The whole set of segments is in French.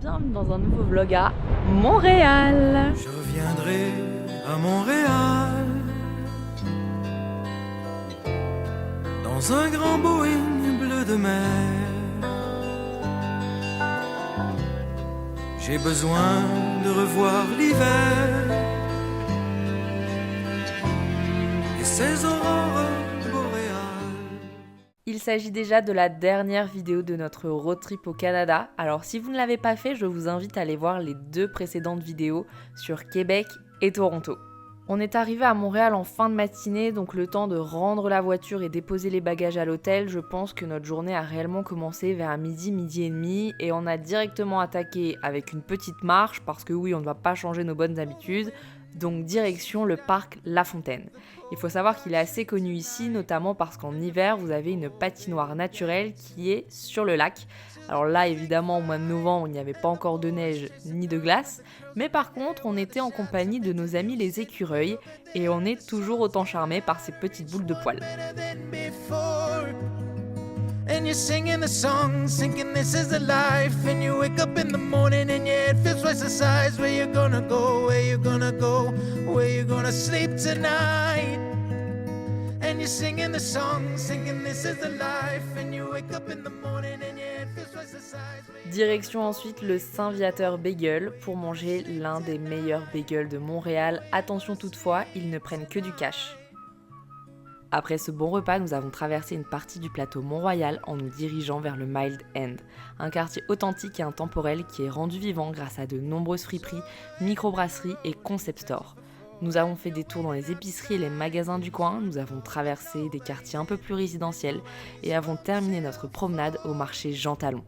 bienvenue dans un nouveau vlog à Montréal. Je reviendrai à Montréal dans un grand Boeing bleu de mer. J'ai besoin de revoir l'hiver et ses aurores boréales. Il s'agit déjà de la dernière vidéo de notre road trip au Canada. Alors si vous ne l'avez pas fait, je vous invite à aller voir les 2 précédentes vidéos sur Québec et Toronto. On est arrivé à Montréal en fin de matinée, donc le temps de rendre la voiture et déposer les bagages à l'hôtel. Je pense que notre journée a réellement commencé vers midi et demi, et on a directement attaqué avec une petite marche, parce que oui, on ne va pas changer nos bonnes habitudes, donc direction le parc La Fontaine. Il faut savoir qu'il est assez connu ici, notamment parce qu'en hiver, vous avez une patinoire naturelle qui est sur le lac. Alors là, évidemment, au mois de novembre, il n'y avait pas encore de neige ni de glace, mais par contre, on était en compagnie de nos amis les écureuils, et on est toujours autant charmés par ces petites boules de poils. And you're singing the song, thinking this is the life. And you wake up in the morning and your head feels twice the size. Where you gonna go, where you gonna go, where you gonna sleep tonight. And you're singing the song, thinking this is the life. And you wake up in the morning and your head feels twice the size. Direction ensuite le Saint-Viateur Bagel pour manger l'un des meilleurs bagels de Montréal. Attention toutefois, ils ne prennent que du cash. Après ce bon repas, nous avons traversé une partie du plateau Mont-Royal en nous dirigeant vers le Mild End, un quartier authentique et intemporel qui est rendu vivant grâce à de nombreuses friperies, microbrasseries et concept stores. Nous avons fait des tours dans les épiceries et les magasins du coin, nous avons traversé des quartiers un peu plus résidentiels et avons terminé notre promenade au marché Jean Talon.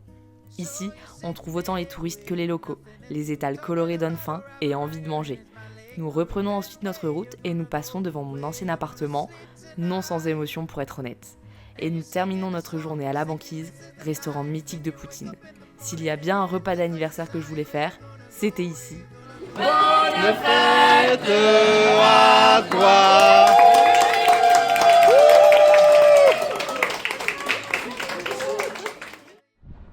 Ici, on trouve autant les touristes que les locaux, les étals colorés donnent faim et envie de manger. Nous reprenons ensuite notre route et nous passons devant mon ancien appartement, non sans émotion pour être honnête. Et nous terminons notre journée à la Banquise, restaurant mythique de Poutine. S'il y a bien un repas d'anniversaire que je voulais faire, c'était ici. Bonne fête à toi.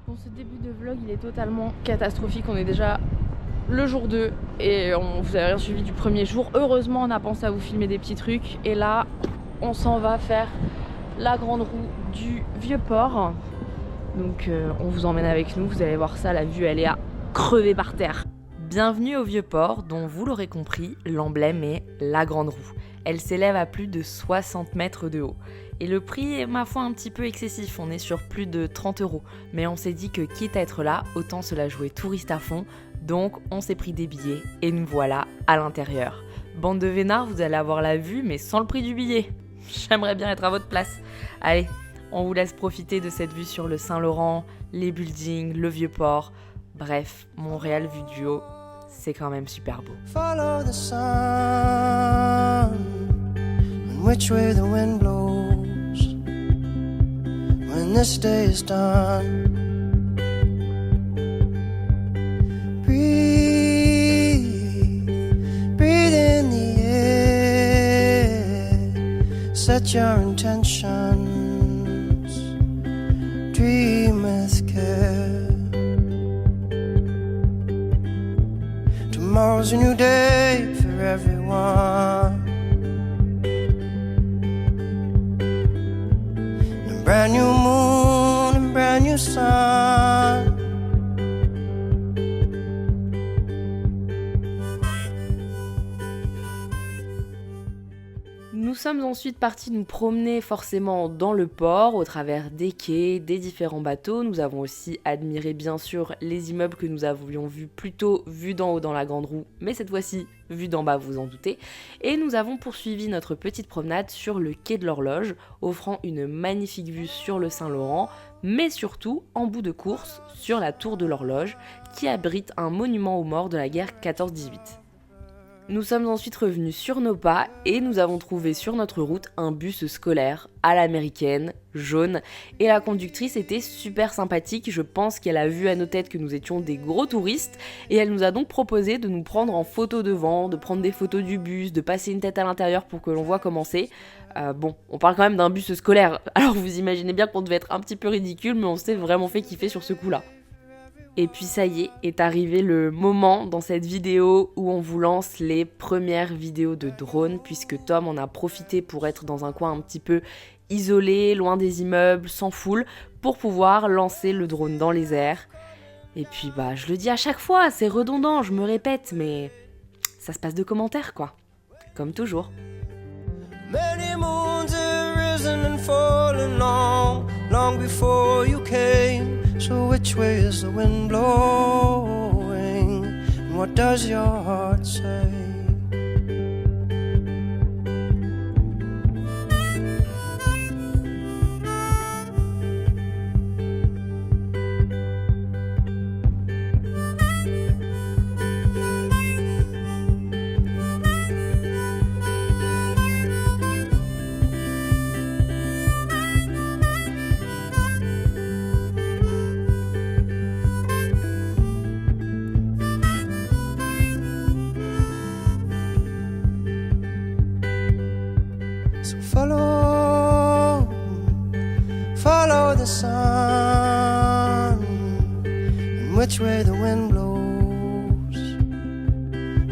Bon, ce début de vlog, il est totalement catastrophique. On est déjà le jour 2 et vous avez rien suivi du premier jour. Heureusement, on a pensé à vous filmer des petits trucs. Et là, on s'en va faire la grande roue du Vieux-Port. Donc on vous emmène avec nous, vous allez voir ça, la vue elle est à crever par terre. Bienvenue au Vieux-Port, dont vous l'aurez compris, l'emblème est la grande roue. Elle s'élève à plus de 60 mètres de haut. Et le prix est ma foi un petit peu excessif, on est sur plus de 30 €. Mais on s'est dit que quitte à être là, autant se la jouer touriste à fond. Donc on s'est pris des billets et nous voilà à l'intérieur. Bande de vénards, vous allez avoir la vue mais sans le prix du billet. J'aimerais bien être à votre place. Allez, on vous laisse profiter de cette vue sur le Saint-Laurent, les buildings, le Vieux-Port. Bref, Montréal vu du haut, c'est quand même super beau. Follow the sun, and which way the wind blows. When this day is done, breathe, breathe in the air. Set your intentions, dream with care. Tomorrow's a new day for everyone. A brand new moon and brand new sun. Nous sommes ensuite partis nous promener forcément dans le port, au travers des quais, des différents bateaux. Nous avons aussi admiré bien sûr les immeubles que nous avions vus plus tôt, vus d'en haut dans la grande roue, mais cette fois-ci vus d'en bas, vous en doutez. Et nous avons poursuivi notre petite promenade sur le quai de l'Horloge, offrant une magnifique vue sur le Saint-Laurent, mais surtout en bout de course sur la tour de l'Horloge, qui abrite un monument aux morts de la guerre 14-18. Nous sommes ensuite revenus sur nos pas et nous avons trouvé sur notre route un bus scolaire à l'américaine, jaune, et la conductrice était super sympathique. Je pense qu'elle a vu à nos têtes que nous étions des gros touristes et elle nous a donc proposé de nous prendre en photo devant, de prendre des photos du bus, de passer une tête à l'intérieur pour que l'on voit comment c'est. Bon, on parle quand même d'un bus scolaire, alors vous imaginez bien qu'on devait être un petit peu ridicule, mais on s'est vraiment fait kiffer sur ce coup-là. Et puis ça y est arrivé le moment dans cette vidéo où on vous lance les premières vidéos de drone, puisque Tom en a profité pour être dans un coin un petit peu isolé, loin des immeubles, sans foule, pour pouvoir lancer le drone dans les airs. Et puis je le dis à chaque fois, c'est redondant, je me répète, mais ça se passe de commentaires quoi, comme toujours. Many moons have risen and fallen long before you came. So which way is the wind blowing? And what does your heart say? Follow the sun, and which way the wind blows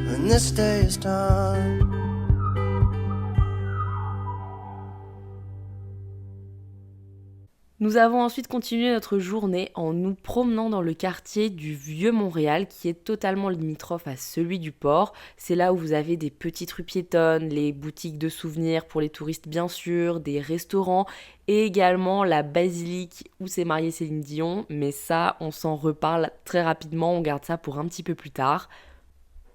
when this day is done. Nous avons ensuite continué notre journée en nous promenant dans le quartier du Vieux-Montréal qui est totalement limitrophe à celui du port. C'est là où vous avez des petites rues piétonnes, les boutiques de souvenirs pour les touristes bien sûr, des restaurants et également la basilique où s'est mariée Céline Dion. Mais ça, on s'en reparle très rapidement, on garde ça pour un petit peu plus tard.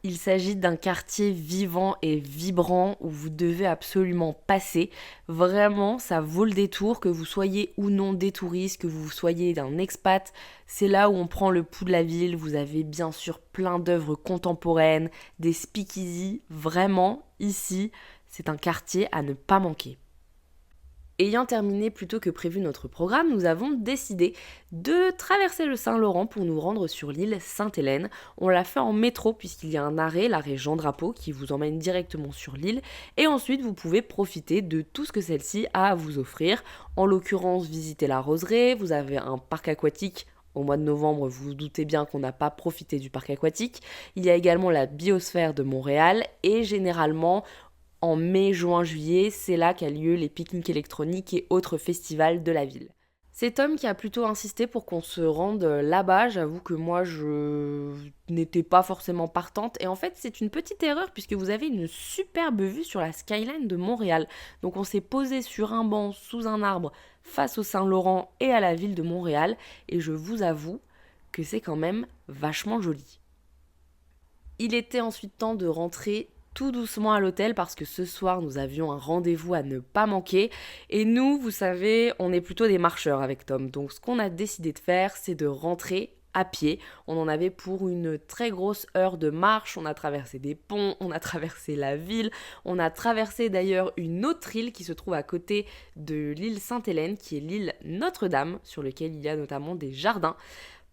Il s'agit d'un quartier vivant et vibrant où vous devez absolument passer. Vraiment, ça vaut le détour, que vous soyez ou non des touristes, que vous soyez d'un expat. C'est là où on prend le pouls de la ville. Vous avez bien sûr plein d'œuvres contemporaines, des speakeasy. Vraiment, ici, c'est un quartier à ne pas manquer. Ayant terminé plus tôt que prévu notre programme, nous avons décidé de traverser le Saint-Laurent pour nous rendre sur l'île Sainte-Hélène. On l'a fait en métro puisqu'il y a un arrêt, l'arrêt Jean Drapeau, qui vous emmène directement sur l'île. Et ensuite, vous pouvez profiter de tout ce que celle-ci a à vous offrir. En l'occurrence, visiter la roseraie, vous avez un parc aquatique. Au mois de novembre, vous vous doutez bien qu'on n'a pas profité du parc aquatique. Il y a également la biosphère de Montréal et généralement, en mai, juin, juillet, c'est là qu'a lieu les pique-niques électroniques et autres festivals de la ville. C'est Tom qui a plutôt insisté pour qu'on se rende là-bas. J'avoue que moi, je n'étais pas forcément partante. Et en fait, c'est une petite erreur puisque vous avez une superbe vue sur la skyline de Montréal. Donc on s'est posé sur un banc sous un arbre face au Saint-Laurent et à la ville de Montréal. Et je vous avoue que c'est quand même vachement joli. Il était ensuite temps de rentrer tout doucement à l'hôtel parce que ce soir nous avions un rendez-vous à ne pas manquer et nous, vous savez, on est plutôt des marcheurs avec Tom, donc ce qu'on a décidé de faire c'est de rentrer à pied. On en avait pour une très grosse heure de marche, on a traversé des ponts, on a traversé la ville, on a traversé d'ailleurs une autre île qui se trouve à côté de l'île Sainte-Hélène qui est l'île Notre-Dame sur laquelle il y a notamment des jardins.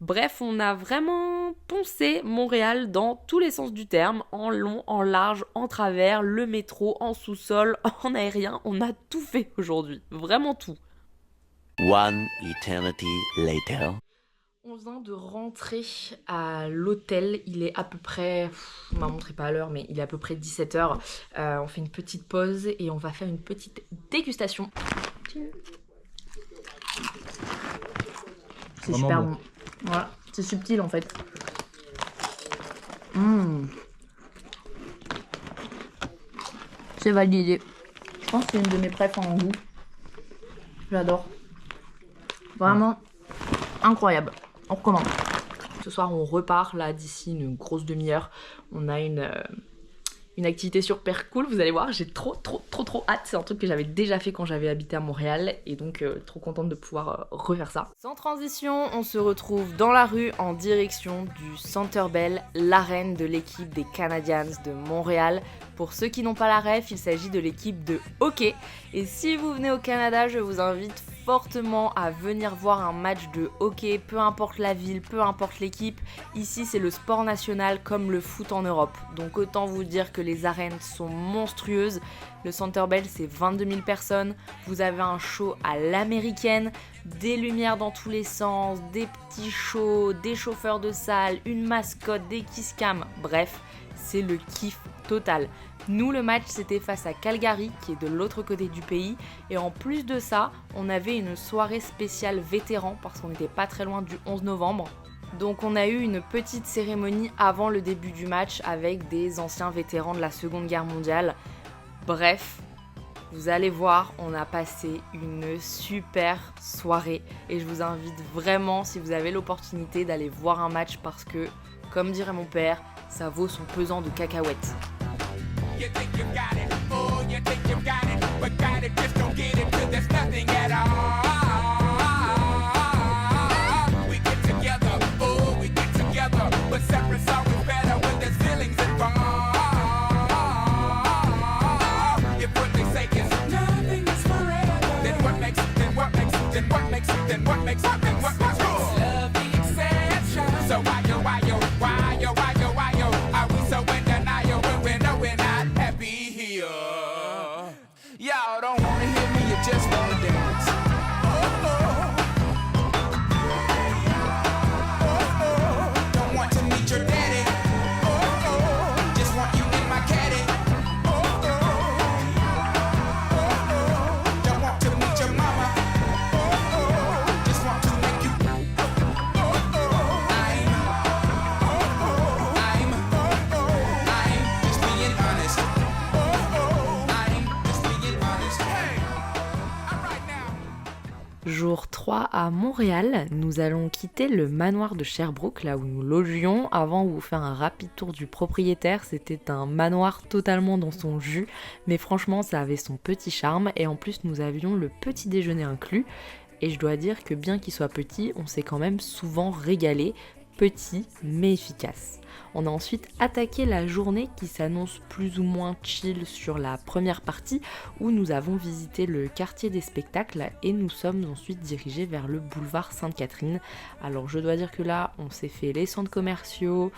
Bref, on a vraiment poncé Montréal dans tous les sens du terme, en long, en large, en travers, le métro, en sous-sol, en aérien, on a tout fait aujourd'hui, vraiment tout. One eternity later. On vient de rentrer à l'hôtel, il est à peu près, on m'a montré pas l'heure, mais il est à peu près 17h. On fait une petite pause et on va faire une petite dégustation. C'est vraiment super bon. Voilà, c'est subtil en fait. C'est validé. Je pense que c'est une de mes préfs en goût. J'adore. Vraiment incroyable. On recommande. Ce soir on repart là d'ici une grosse demi-heure. On a une activité super cool, vous allez voir, j'ai trop hâte. C'est un truc que j'avais déjà fait quand j'avais habité à Montréal et donc trop contente de pouvoir refaire ça. Sans transition, on se retrouve dans la rue en direction du Centre Bell, l'arène de l'équipe des Canadiens de Montréal. Pour ceux qui n'ont pas la ref, il s'agit de l'équipe de hockey. Et si vous venez au Canada, je vous invite fortement à venir voir un match de hockey, peu importe la ville, peu importe l'équipe. Ici, c'est le sport national comme le foot en Europe. Donc autant vous dire que les arènes sont monstrueuses. Le Center Bell, c'est 22 000 personnes. Vous avez un show à l'américaine, des lumières dans tous les sens, des petits shows, des chauffeurs de salle, une mascotte, des kiss cam. Bref, c'est le kiff total. Nous, le match, c'était face à Calgary, qui est de l'autre côté du pays. Et en plus de ça, on avait une soirée spéciale vétérans, parce qu'on n'était pas très loin du 11 novembre. Donc on a eu une petite cérémonie avant le début du match avec des anciens vétérans de la Seconde Guerre mondiale. Bref, vous allez voir, on a passé une super soirée. Et je vous invite vraiment, si vous avez l'opportunité, d'aller voir un match parce que, comme dirait mon père, ça vaut son pesant de cacahuètes. You think you got it, oh, you think you got it, but got it, just don't get it till there's nothing at all. We get together, oh, we get together, but separate's always better when there's feelings involved. If what they say is nothing is forever, then what makes love the exception? So why yo, are we so in denial when we know we're not happy here? Y'all don't wanna hear me, you just wanna dance. Don't want to meet your daddy. Just want you in my caddy. Don't want to meet your mama. Just want to make you. I'm just being honest. I'm just being honest. Hey, all right now. Jour 3 à Montréal, nous allons quitter le manoir de Sherbrooke, là où nous logions, avant de vous faire un rapide tour du propriétaire. C'était un manoir totalement dans son jus, mais franchement ça avait son petit charme, et en plus nous avions le petit déjeuner inclus, et je dois dire que bien qu'il soit petit, on s'est quand même souvent régalé, petit mais efficace. On a ensuite attaqué la journée qui s'annonce plus ou moins chill sur la première partie où nous avons visité le quartier des spectacles et nous sommes ensuite dirigés vers le boulevard Sainte-Catherine. Alors je dois dire que là on s'est fait les centres commerciaux,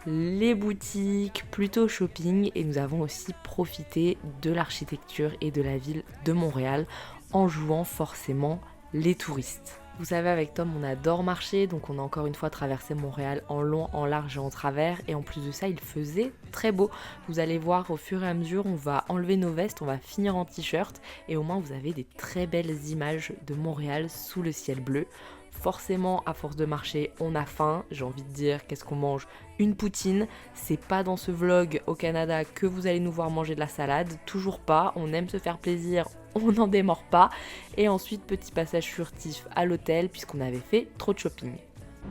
les boutiques, plutôt shopping, et nous avons aussi profité de l'architecture et de la ville de Montréal en jouant forcément les touristes. Vous savez, avec Tom, on adore marcher, donc on a encore une fois traversé Montréal en long, en large et en travers, et en plus de ça, il faisait très beau. Vous allez voir, au fur et à mesure, on va enlever nos vestes, on va finir en t-shirt, et au moins vous avez des très belles images de Montréal sous le ciel bleu. Forcément, à force de marcher, on a faim. J'ai envie de dire, qu'est-ce qu'on mange? Une poutine. C'est pas dans ce vlog au Canada que vous allez nous voir manger de la salade. Toujours pas. On aime se faire plaisir, on n'en démord pas. Et ensuite, petit passage furtif à l'hôtel puisqu'on avait fait trop de shopping.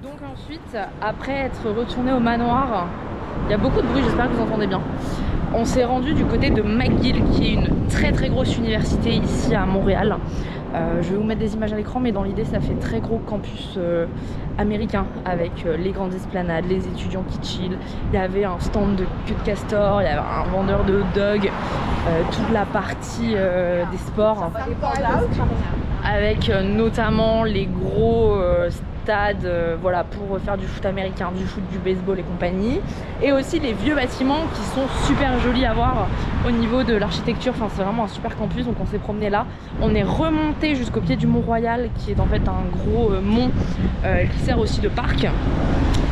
Donc ensuite, après être retourné au manoir, il y a beaucoup de bruit, j'espère que vous entendez bien. On s'est rendu du côté de McGill, qui est une très très grosse université ici à Montréal. Je vais vous mettre des images à l'écran, mais dans l'idée ça fait très gros campus américain avec les grandes esplanades, les étudiants qui chillent. Il y avait un stand de queue de castor, il y avait un vendeur de hot dog, toute la partie des sports avec notamment les gros stades voilà, pour faire du foot américain, du foot, du baseball et compagnie, et aussi les vieux bâtiments qui sont super jolis à voir au niveau de l'architecture. Enfin, c'est vraiment un super campus, donc on s'est promené là. On est remonté jusqu'au pied du Mont-Royal, qui est en fait un gros mont qui sert aussi de parc,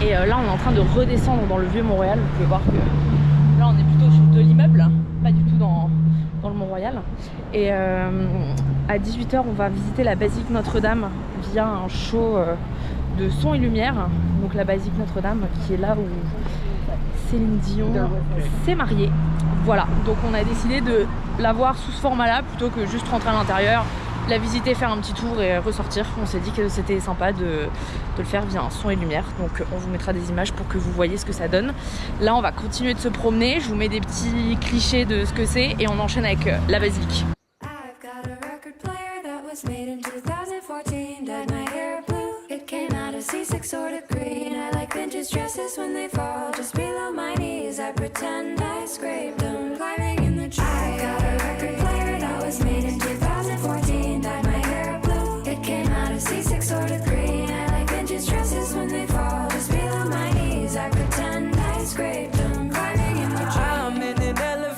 et là on est en train de redescendre dans le vieux Mont-Royal. Vous pouvez voir que là on est plutôt sur de l'immeuble, pas du tout dans le Mont-Royal. Et à 18h on va visiter la basilique Notre-Dame via un show de son et lumière. Donc la basilique Notre-Dame qui est là où Céline Dion s'est mariée. Voilà, donc on a décidé de la voir sous ce format là plutôt que juste rentrer à l'intérieur, la visiter, faire un petit tour et ressortir. On s'est dit que c'était sympa de le faire via un son et lumière, donc on vous mettra des images pour que vous voyez ce que ça donne. Là on va continuer de se promener, je vous mets des petits clichés de ce que c'est et on enchaîne avec la basilique. Made in 2014, dyed my hair blue. It came out of C6 sort of green. I like vintage dresses when they fall just below my knees. I pretend I scraped them climbing in the trees. I got a record player that was made in 2014, dyed my hair blue. It came out of C6 sort of green. I like vintage dresses when they fall just below my knees. I pretend I scraped them climbing in the trees. I'm in an elevator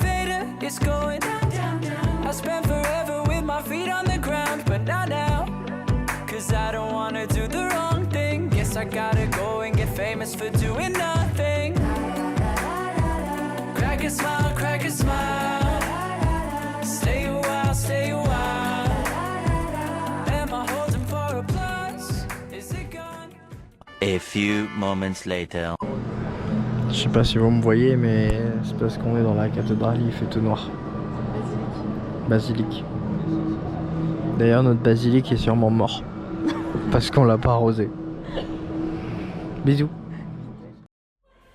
I gotta go and get famous for doing nothing. Crack a smile, crack a smile. Stay a while, stay a while. Am I holding for applause? Is it gone? A few moments later. Je sais pas si vous me voyez, mais c'est parce qu'on est dans la cathédrale, il fait tout noir. Basilique. D'ailleurs, notre basilique est sûrement mort. Parce qu'on l'a pas arrosé. Bisous.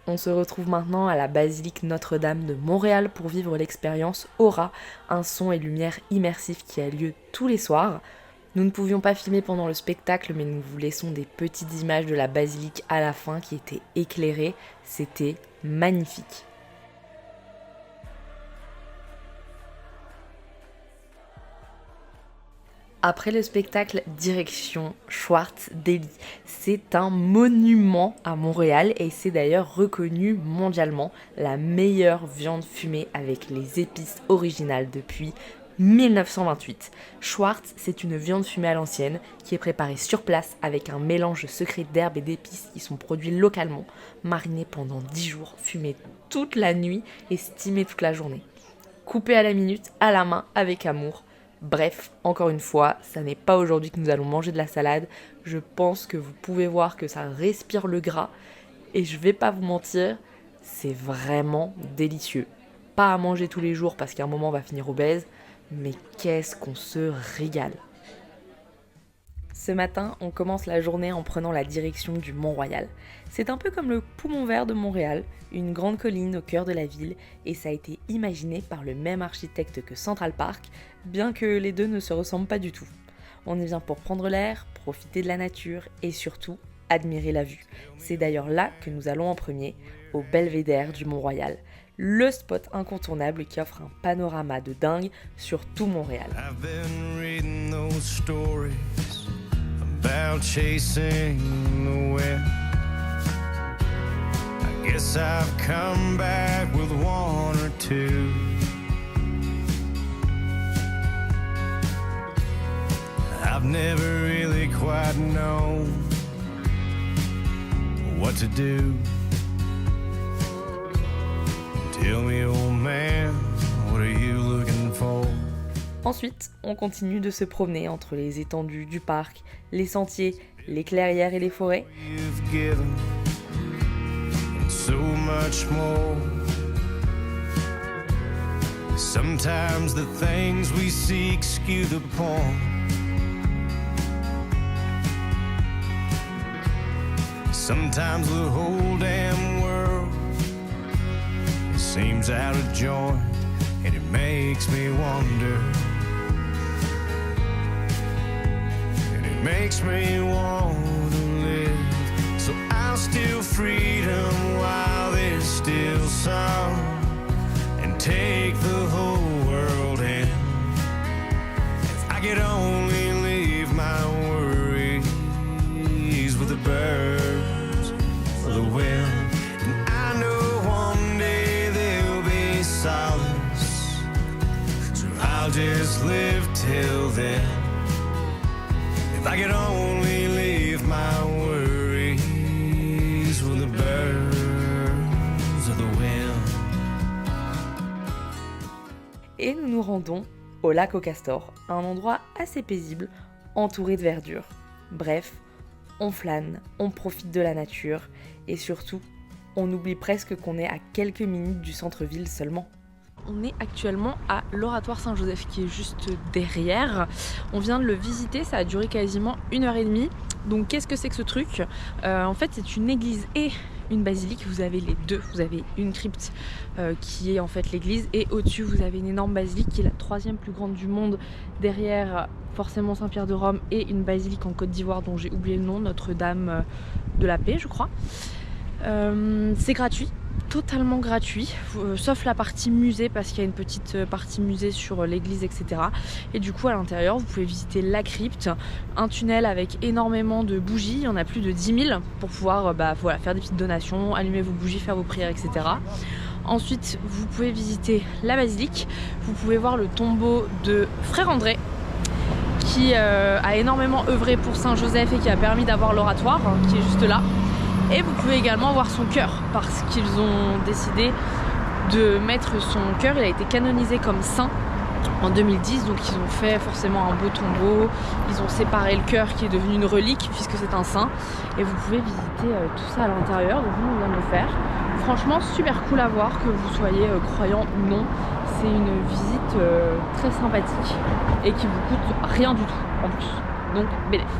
On se retrouve maintenant à la basilique Notre-Dame de Montréal pour vivre l'expérience Aura, un son et lumière immersif qui a lieu tous les soirs. Nous ne pouvions pas filmer pendant le spectacle, mais nous vous laissons des petites images de la basilique à la fin qui étaient éclairées. C'était magnifique. Après le spectacle, direction Schwartz-Deli. C'est un monument à Montréal et c'est d'ailleurs reconnu mondialement la meilleure viande fumée avec les épices originales depuis 1928. Schwartz, c'est une viande fumée à l'ancienne qui est préparée sur place avec un mélange secret d'herbes et d'épices qui sont produits localement, marinés pendant 10 jours, fumés toute la nuit et stimés toute la journée. Coupés à la minute, à la main, avec amour. Bref, encore une fois, ça n'est pas aujourd'hui que nous allons manger de la salade. Je pense que vous pouvez voir que ça respire le gras. Et je vais pas vous mentir, c'est vraiment délicieux. Pas à manger tous les jours parce qu'à un moment on va finir obèse, mais qu'est-ce qu'on se régale. Ce matin, on commence la journée en prenant la direction du Mont-Royal. C'est un peu comme le Poumon Vert de Montréal, une grande colline au cœur de la ville, et ça a été imaginé par le même architecte que Central Park, bien que les deux ne se ressemblent pas du tout. On y vient pour prendre l'air, profiter de la nature et surtout admirer la vue. C'est d'ailleurs là que nous allons en premier, au Belvédère du Mont-Royal, le spot incontournable qui offre un panorama de dingue sur tout Montréal. I've been reading those stories about chasing the wind. I guess I've come back with one or two. I've never really quite known what to do. Tell me, old man, what are you looking for? Ensuite, on continue de se promener entre les étendues du parc, les sentiers, les clairières et les forêts. You've given and so much more. Sometimes the things we seek skew the point. Sometimes the whole damn world seems out of joint, and it makes me wonder. And it makes me want to live. So I'll steal freedom while there's still some, and take the whole world in. If I could only leave my worries with the birds or the wind, and I know one day there'll be solace, so I'll just live till then. If I could only leave my worries with the birds or the wind. Et nous nous rendons au lac aux Castors, un endroit assez paisible, entouré de verdure. Bref, on flâne, on profite de la nature et surtout, on oublie presque qu'on est à quelques minutes du centre-ville seulement. On est actuellement à l'Oratoire Saint-Joseph qui est juste derrière. On vient de le visiter, ça a duré quasiment 1h30. Donc qu'est-ce que c'est que ce truc ? En fait c'est une église et une basilique, vous avez les deux. Vous avez une crypte qui est en fait l'église et au-dessus vous avez une énorme basilique qui est la 3e plus grande du monde. Derrière forcément Saint-Pierre de Rome et une basilique en Côte d'Ivoire dont j'ai oublié le nom, Notre-Dame de la Paix je crois. C'est gratuit. Totalement gratuit, sauf la partie musée parce qu'il y a une petite partie musée sur l'église etc. Et du coup à l'intérieur vous pouvez visiter la crypte, un tunnel avec énormément de bougies, il y en a plus de 10 000 pour pouvoir voilà, faire des petites donations, allumer vos bougies, faire vos prières etc. Ensuite vous pouvez visiter la basilique, vous pouvez voir le tombeau de Frère André qui a énormément œuvré pour Saint-Joseph et qui a permis d'avoir l'oratoire, qui est juste là. Et vous pouvez également voir son cœur, parce qu'ils ont décidé de mettre son cœur. Il a été canonisé comme saint en 2010, donc ils ont fait forcément un beau tombeau. Ils ont séparé le cœur qui est devenu une relique puisque c'est un saint. Et vous pouvez visiter tout ça à l'intérieur, donc nous on vient de le faire. Franchement super cool à voir, que vous soyez croyant ou non. C'est une visite très sympathique et qui vous coûte rien du tout en plus. Donc bénéfice.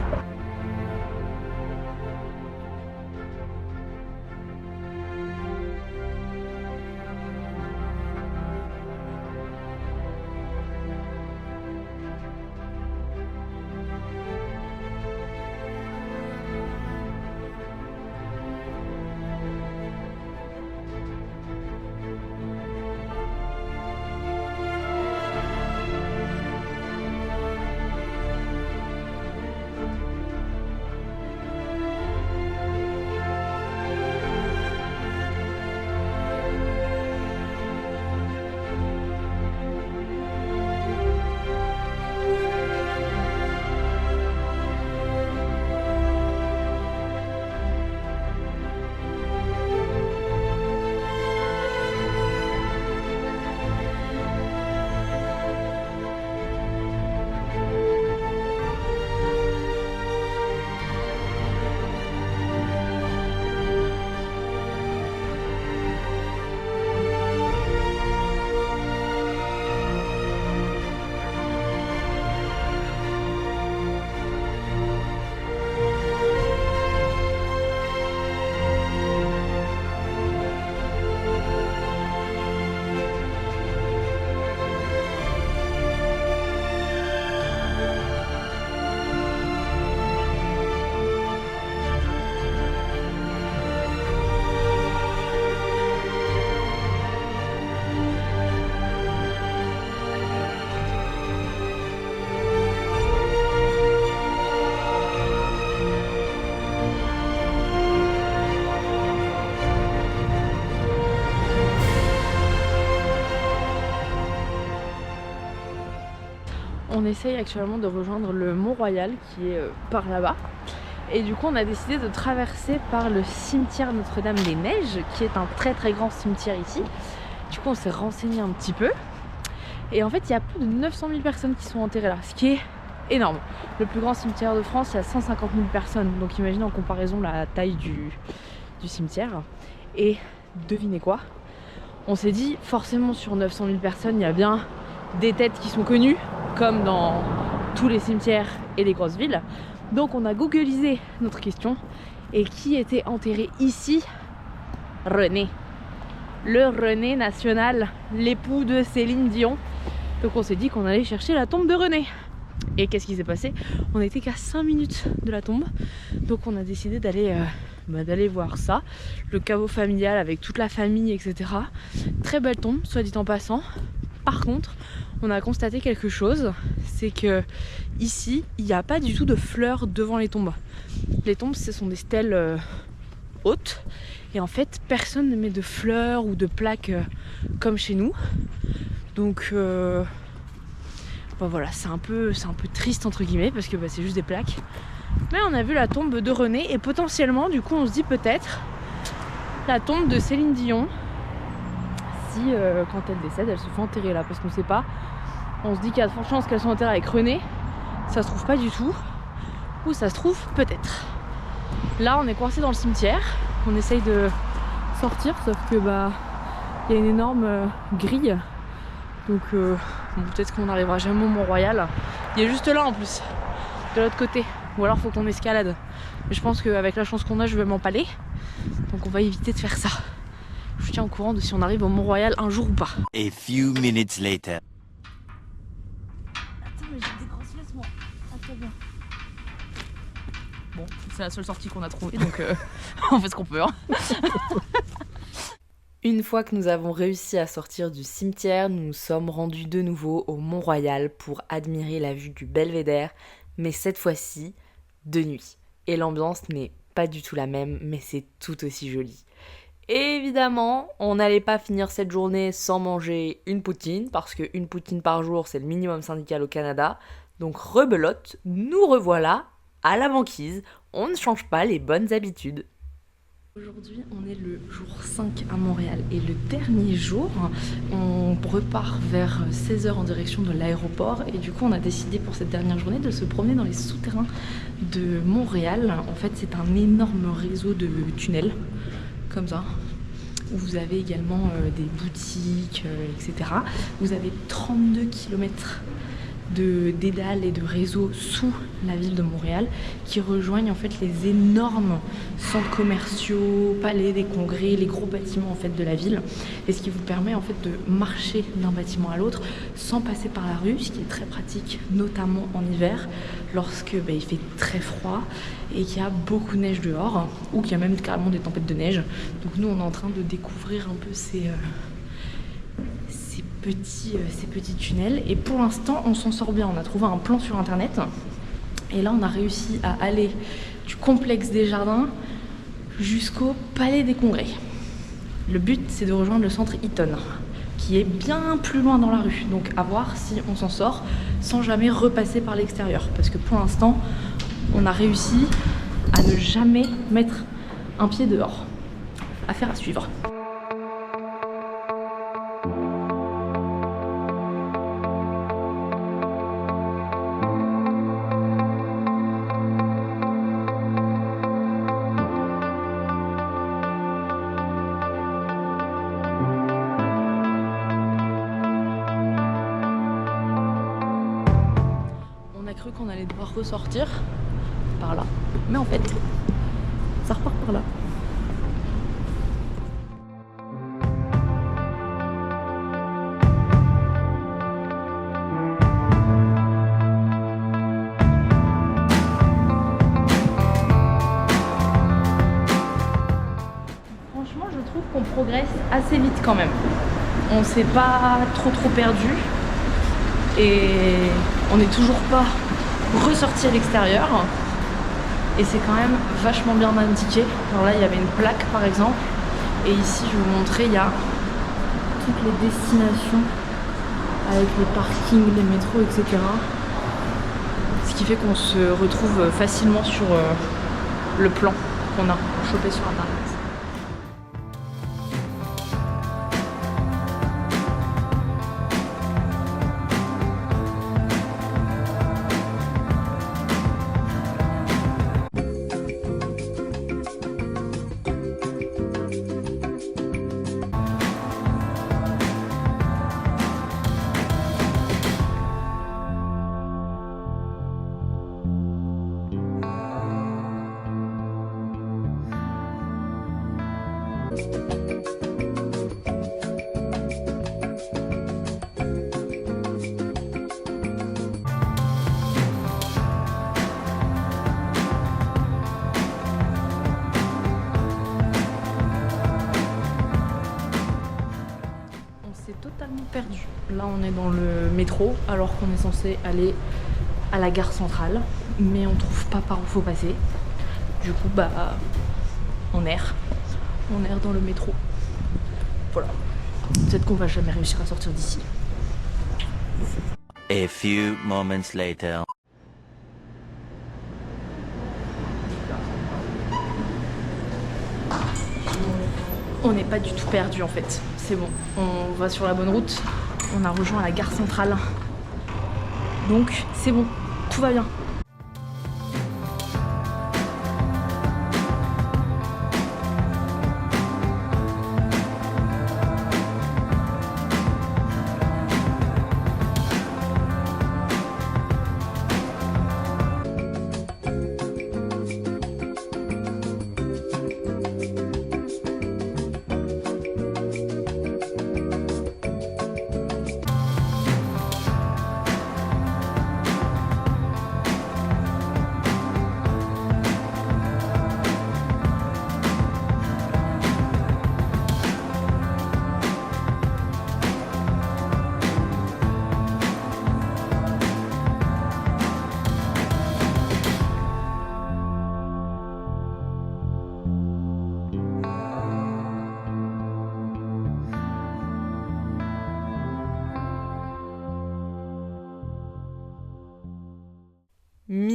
On essaye actuellement de rejoindre le Mont-Royal qui est par là-bas. Et du coup on a décidé de traverser par le cimetière Notre-Dame-des-Neiges, qui est un très très grand cimetière ici. Du coup on s'est renseigné un petit peu. Et en fait il y a plus de 900 000 personnes qui sont enterrées là, ce qui est énorme. Le plus grand cimetière de France, il y a 150 000 personnes. Donc imaginez en comparaison la taille du cimetière. Et devinez quoi? On s'est dit forcément sur 900 000 personnes il y a bien des têtes qui sont connues, comme dans tous les cimetières et les grosses villes. Donc on a googlisé notre question. Et qui était enterré ici? René. Le René national, l'époux de Céline Dion. Donc on s'est dit qu'on allait chercher la tombe de René. Et qu'est-ce qui s'est passé? On n'était qu'à 5 minutes de la tombe. Donc on a décidé d'aller voir ça. Le caveau familial avec toute la famille, etc. Très belle tombe, soit dit en passant. Par contre, on a constaté quelque chose, c'est que ici, il n'y a pas du tout de fleurs devant les tombes. Les tombes, ce sont des stèles hautes, et en fait, personne ne met de fleurs ou de plaques comme chez nous. Donc, voilà, c'est un peu triste entre guillemets parce que c'est juste des plaques. Mais on a vu la tombe de René et potentiellement, du coup, on se dit peut-être la tombe de Céline Dion. Si quand elle décède, elle se fait enterrer là, parce qu'on sait pas. On se dit qu'il y a de fortes chances qu'elle soit enterrée avec René. Ça se trouve pas du tout. Ou ça se trouve peut-être. Là on est coincé dans le cimetière. On essaye de sortir, sauf que il y a une énorme grille. Donc peut-être qu'on n'arrivera jamais au Mont-Royal. Il est juste là en plus, de l'autre côté. Ou alors faut qu'on escalade. Mais je pense qu'avec la chance qu'on a, je vais m'empaler. Donc on va éviter de faire ça. Je vous tiens au courant de si on arrive au Mont-Royal un jour ou pas. A few minutes later. Attends, mais j'ai des grosses fesses moi. Attends bien. Bon, c'est la seule sortie qu'on a trouvée, donc on fait ce qu'on peut. Hein. Une fois que nous avons réussi à sortir du cimetière, nous nous sommes rendus de nouveau au Mont-Royal pour admirer la vue du Belvédère, mais cette fois-ci, de nuit. Et l'ambiance n'est pas du tout la même, mais c'est tout aussi joli. Et évidemment, on n'allait pas finir cette journée sans manger une poutine, parce qu'une poutine par jour, c'est le minimum syndical au Canada. Donc rebelote, nous revoilà à la banquise, on ne change pas les bonnes habitudes. Aujourd'hui, on est le jour 5 à Montréal et le dernier jour, on repart vers 16h en direction de l'aéroport et du coup on a décidé pour cette dernière journée de se promener dans les souterrains de Montréal. En fait, c'est un énorme réseau de tunnels, comme ça, où vous avez également des boutiques, etc. Vous avez 32 km de dédales et de réseaux sous la ville de Montréal qui rejoignent en fait les énormes centres commerciaux, palais des congrès, les gros bâtiments en fait de la ville, et ce qui vous permet en fait de marcher d'un bâtiment à l'autre sans passer par la rue, ce qui est très pratique notamment en hiver lorsque il fait très froid et qu'il y a beaucoup de neige dehors ou qu'il y a même carrément des tempêtes de neige. Donc nous on est en train de découvrir un peu ces petits tunnels et pour l'instant on s'en sort bien. On a trouvé un plan sur internet et là on a réussi à aller du complexe des jardins jusqu'au palais des congrès. Le but c'est de rejoindre le centre Eaton qui est bien plus loin dans la rue, donc à voir si on s'en sort sans jamais repasser par l'extérieur parce que pour l'instant on a réussi à ne jamais mettre un pied dehors. Affaire à suivre. Qu'on allait devoir ressortir par là, mais en fait ça repart par là. Franchement je trouve qu'on progresse assez vite quand même, on s'est pas trop perdu et on n'est toujours pas ressorti à l'extérieur et c'est quand même vachement bien indiqué. Alors là il y avait une plaque par exemple et ici je vais vous montrer, il y a toutes les destinations avec les parkings, les métros, etc. Ce qui fait qu'on se retrouve facilement sur le plan qu'on a chopé sur internet. Totalement perdu. Là on est dans le métro alors qu'on est censé aller à la gare centrale mais on trouve pas par où faut passer. Du coup on erre dans le métro. Voilà. Peut-être qu'on va jamais réussir à sortir d'ici. A few moments later. On n'est pas du tout perdu en fait. C'est bon, on va sur la bonne route. On a rejoint la gare centrale. Donc c'est bon, tout va bien.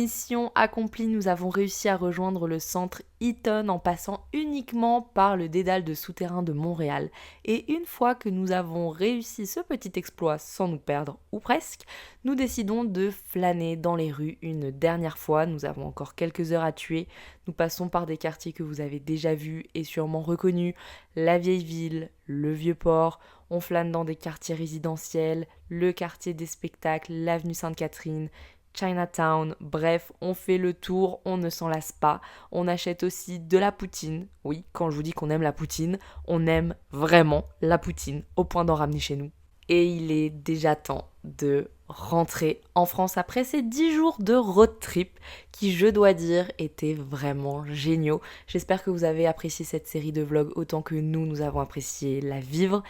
Mission accomplie, nous avons réussi à rejoindre le centre Eaton en passant uniquement par le dédale de souterrain de Montréal. Et une fois que nous avons réussi ce petit exploit sans nous perdre, ou presque, nous décidons de flâner dans les rues une dernière fois. Nous avons encore quelques heures à tuer. Nous passons par des quartiers que vous avez déjà vus et sûrement reconnus, la vieille ville, le vieux port. On flâne dans des quartiers résidentiels, le quartier des spectacles, l'avenue Sainte-Catherine, Chinatown, bref, on fait le tour, on ne s'en lasse pas. On achète aussi de la poutine. Oui, quand je vous dis qu'on aime la poutine, on aime vraiment la poutine, au point d'en ramener chez nous. Et il est déjà temps de rentrer en France après ces 10 jours de road trip qui, je dois dire, étaient vraiment géniaux. J'espère que vous avez apprécié cette série de vlogs autant que nous avons apprécié la vivre.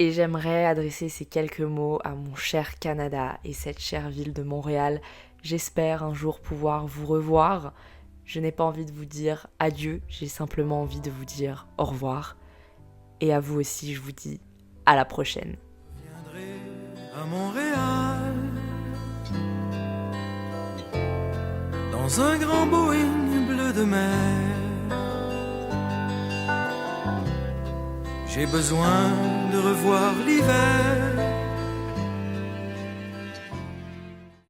Et j'aimerais adresser ces quelques mots à mon cher Canada et cette chère ville de Montréal. J'espère un jour pouvoir vous revoir. Je n'ai pas envie de vous dire adieu, j'ai simplement envie de vous dire au revoir. Et à vous aussi, je vous dis à la prochaine. Je viendrai à Montréal dans un grand Boeing bleu de mer. J'ai besoin de revoir l'hiver